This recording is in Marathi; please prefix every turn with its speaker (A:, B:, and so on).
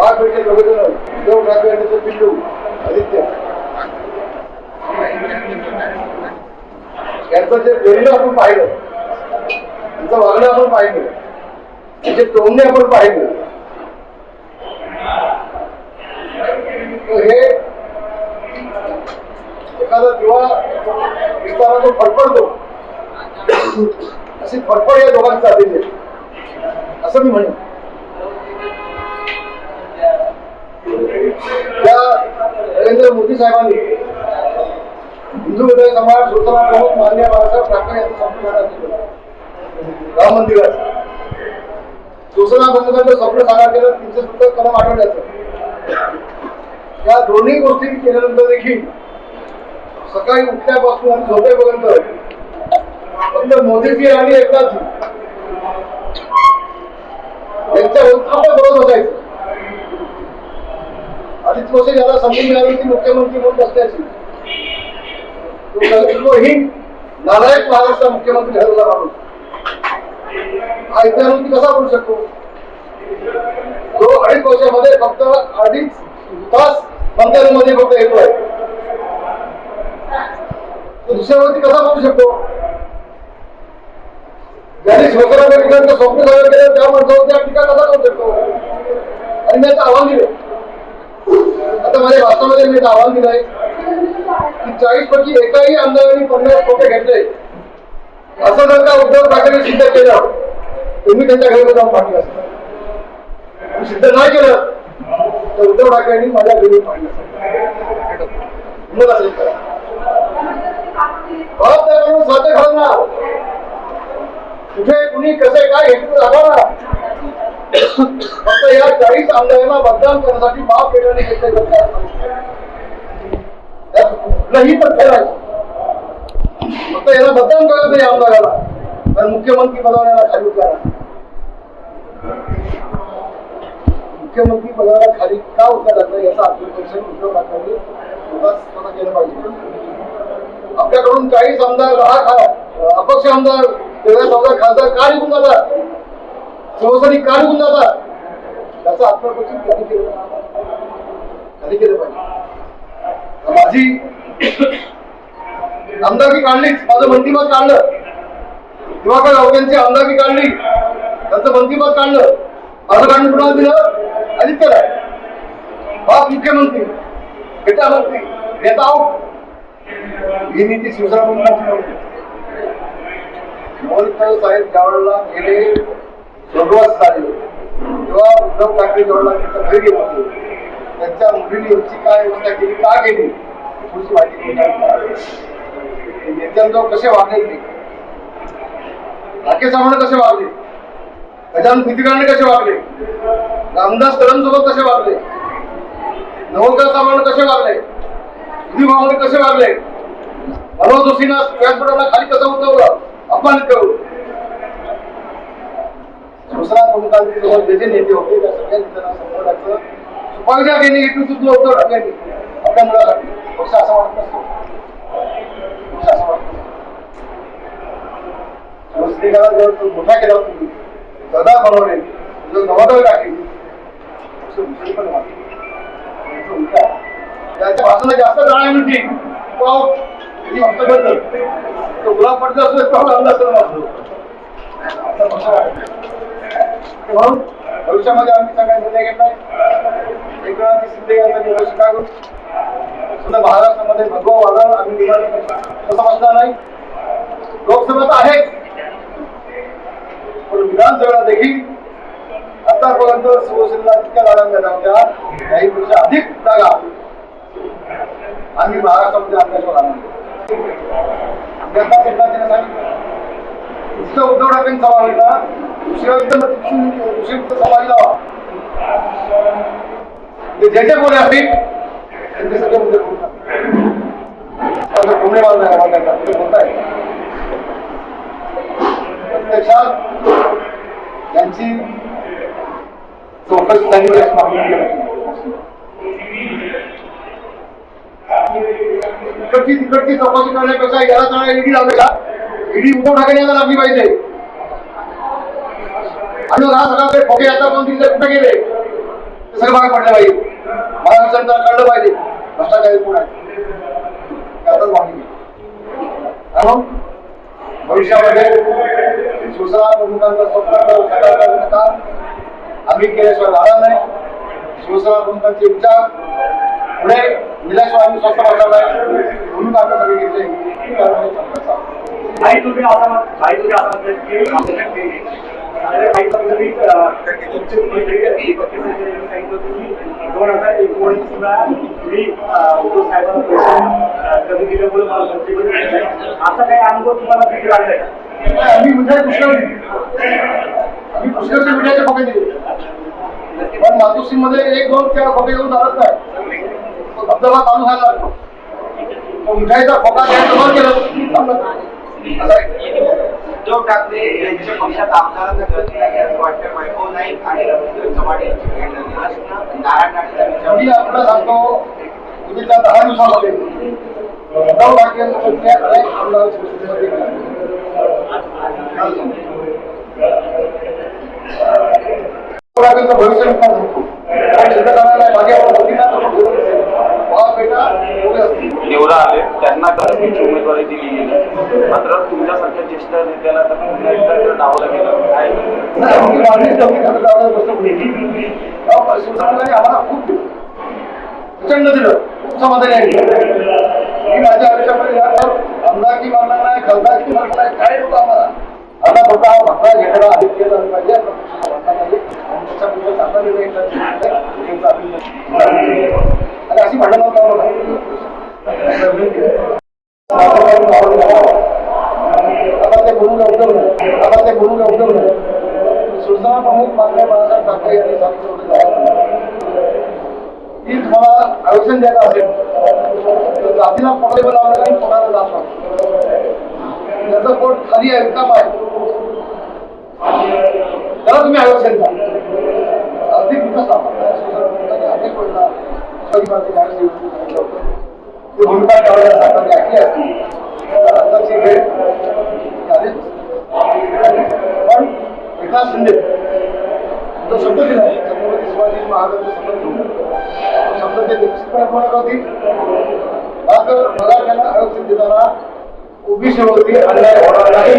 A: भाग भेटले दोघेजण उद्धव ठाकरे आणि त्याचं पिल्लू आदित्य यांचं जे बोलणं आपण पाहिलं, त्यांचं वागणं आपण पाहिलं, त्याचे टोमणे आपण पाहिलं, हे एखादा जेव्हा विस्तारा जो फडफडतो अशी फडफड या दोघांची झालेली आहे असं मी म्हणेन. त्या नरेंद्र मोदी साहेबांनी हिंदू हृदय समाज शिवसेना प्रमुख माननीय बाळासाहेब ठाकरे यांचं संपूर्ण केलं. राम मंदिराचं शिवसेना प्रमुखांचं स्वप्न साकार केलं, 370 कलम आठवड्याचं. या दोन्ही गोष्टी केल्यानंतर देखील सकाळी उठल्यापासून आणि झोपेपर्यंत फक्त मोदीजी आणि एकनाथजी यांच्या आपण बरोबर बसायचं. अडीच वर्ष ज्याला संधी मिळाली ती मुख्यमंत्री म्हणून बसण्याची, ही नालायक महाराष्ट्र मुख्यमंत्री ठरवला माणूस हा इतिहास कसा करू शकतो? जो 2.5 वर्षामध्ये फक्त 2.5 तास मंत्र्यांमध्ये फक्त येतोय, तो दुसऱ्यावरती कसा करू शकतो? ज्यांनी शिवसेना प्रमुखांचं स्वप्न साकार केलं त्या माणसावरती टीका कसा करू शकतो? आणि मी आता आव्हान दिलं, आता माझ्या भाषणामध्ये मी आव्हान दिलंय की 40 पैकी एकाही आमदारांनी 50 खोटे घेतले असं जर का उद्धव ठाकरे सिद्ध केलं तुम्ही त्यांच्या घरी जाऊन पाठवलं असतं. सिद्ध नाही केलं तर उद्धव ठाकरेंनी माझ्या घरी पाहिलं असेल करा साध्य घालणार. कुठे कुणी कसे काय घेतलं जाणार फक्त या 40 आमदारांना मतदान करण्यासाठी बाप पेढ्याने घेतले कुठलंही तथ्य नाही. फक्त याला मतदान करायचं या आमदाराला तर मुख्यमंत्री पदाला खाली उतरा. मुख्यमंत्री पदाला खाली का उतरा लागलं याचा आत्मपरीक्षण उद्धव ठाकरे स्वतः केलं पाहिजे. आपल्याकडून 40 आमदार, 10 अपक्ष आमदार, 13-14 खासदार का निघून जातात, शिवसैनिक का निघून जातात याचं आत्मपरीक्षण कधी केलं पाहिजे. माझी आमदारकी काढलीच, माझं मंत्रिपद काढलं, दिवाकर राऊतांची आमदारकी काढली, त्यांचं मंत्रिपद काढलं, माझं काढून कुणाला दिलं? आदित्यला. बाप मुख्यमंत्री, बेटा मंत्री, नेता आउट. ही नीती शिवसेना प्रमुखांची नव्हती. मोदी साहेब ज्यावेळेला गेले स्वर्गवास झाले तेव्हा उद्धव ठाकरे ज्यावेळेला त्यांच्या घरी गेले होते त्यांच्या मुलीने यांची काय व्यवस्था केली, का केली पुढची माहिती नेत्यांजवळ कसे वागले ते, राकेश सावंत कसे वागले, गजानन कीर्तिकांनी कसे वागले, रामदास कदम सोबत कसे वागले, नवलकर सावंत कसे वागले, विधी भावने कसे वागले, मनोज जोशींना व्यासपीठाला खाली कसं उतरवलं, अपमानित करून. शिवसेना प्रमुखांचे जे जे नेते होते त्या सगळ्या नेत्यांना संपर्काचं सुपारीच्या घेणे इथून सुद्धा उद्धव ठाकरेंनी आपल्या मुलासाठी पक्ष असं वाटत नसतो. पक्ष असं वाटत शिवसैनिकाला जर मोठा केला तुम्ही गदा बनवले जर नवादळ टाकली पण त्याच्या भाषणाला जास्त जाण्या मिळतील तो गुलाब पडला असतो म्हणून भविष्यामध्ये आम्ही सगळ्या निर्णय घेतलाय. एकनाथ शिंदे यांचा निर्णय स्वीकारून सुद्धा महाराष्ट्रामध्ये भगवा वादळ आम्ही निर्माण तसं बसणार नाही. लोकसभेत आहेच पण विधानसभेला देखील आतापर्यंत शिवसेनेला जितक्या जागा मिळाल्या होत्या त्याहीपेक्षा अधिक जागा आम्ही महाराष्ट्रामध्ये आपल्याला आणणार. उद्धव ठाकरेंचा सभा होता समाज लावा जे जे बोले असतील त्यांचे सगळे मुद्दे बोलताय. प्रत्यक्षात त्यांची चौकशी झाली तिकडची चौकशी करण्यापेक्षा याला जाणार ईडी लावलेला ईडी उद्धव ठाकरे यांना लागली पाहिजे. आणि हा सगळा खोके आता पण तिथे कुठे गेले सगळं भाग पडलं पाहिजे. महाराष्ट्राला कळलं पाहिजे भ्रष्टाचारी कोण आहे, त्यातच मागणी. म्हणून भविष्यामध्ये शिवसेना प्रमुखांचं स्वप्न साकार करण्याचं काम आम्ही केल्याशिवाय राहणार नाही. शिवसेना प्रमुखांचे विचार पुढे दिल्याशिवाय आम्ही स्वस्त बसणार नाही. म्हणून आम्ही सगळे घेतले
B: काही तुम्ही असं काही पद्धतीत 2019 ला मी उद्धव साहेबांना कधी दिल्यामुळे मला असा काही अनुभव तुम्हाला किती लागलाय?
A: आम्ही मिठाई पुष्कळ दिली, आम्ही पुष्कळचे मिठाईचे खोके दिले, पण मातोश्रीमध्ये 1-2 खोके घेऊन चालत नाही. तो धबधबा चालू व्हायला लागतो. तो मिठाईचा खोका द्यायचं बंद केलं.
C: उद्धव ठाकरे यांच्या पक्षात आमदारांचा गती आहे असं वाटतं. वैभव नाईक आणि रवींद्र चव्हाण यांची भेट झाली असताना नारायण राणेचा विचार
A: मी आपल्याला सांगतो, उद्याच्या 10 दिवसामध्ये उद्धव ठाकरे अनेक आमदार शिवसेनेमध्ये भविष्य
D: निवडा आले त्यांना कसं उमेदवारी दिली गेली, मात्र तुमच्यासारख्या ज्येष्ठ नेत्याला तर पुन्हा एकदा डावलं गेलं काय?
A: शिवसेनेने आम्हाला खूप प्रचंड दिलं, खूप समाधानी आहे. मी माझ्या आयुष्यामध्ये आमदारकी मारणार नाही, खासदारकी मारणार नाही, काय नव्हतं आम्हाला. आता फक्त हा भगवा घेणारा आदित्य झाला पाहिजे, आणि त्याच्यापुढे चांगला निर्णय आणि अशी भांडण आता ते बोलून उपयोग नाही, आता ते बोलून उपयोग नाही. शिवसेना प्रमुख माननीय बाळासाहेब ठाकरे यांनी सांगितलं की तुम्हाला आरक्षण द्यायचं असेल तर जातीला पकडे लावलं नाही, पडायला जात नाही. त्याचं पोट खाली आहे, काम आहे, त्याला तुम्ही आरक्षण द्या. आर्थिक विकास अनेक वेळेला सांगितलं होतं ते भूमिका ठेवायला सरकारने ऐकली असती तर आताची वेळ झालीच. पण एकनाथ शिंदे तो शब्द दिला आहे, छत्रपती शिवाजी महाराजांचा शब्द घेऊन शब्द ते निश्चितपणे पूर्ण करतील. मात्र मराठ्यांना आरक्षण देताना ओबीसीवरती अन्याय होणार नाही.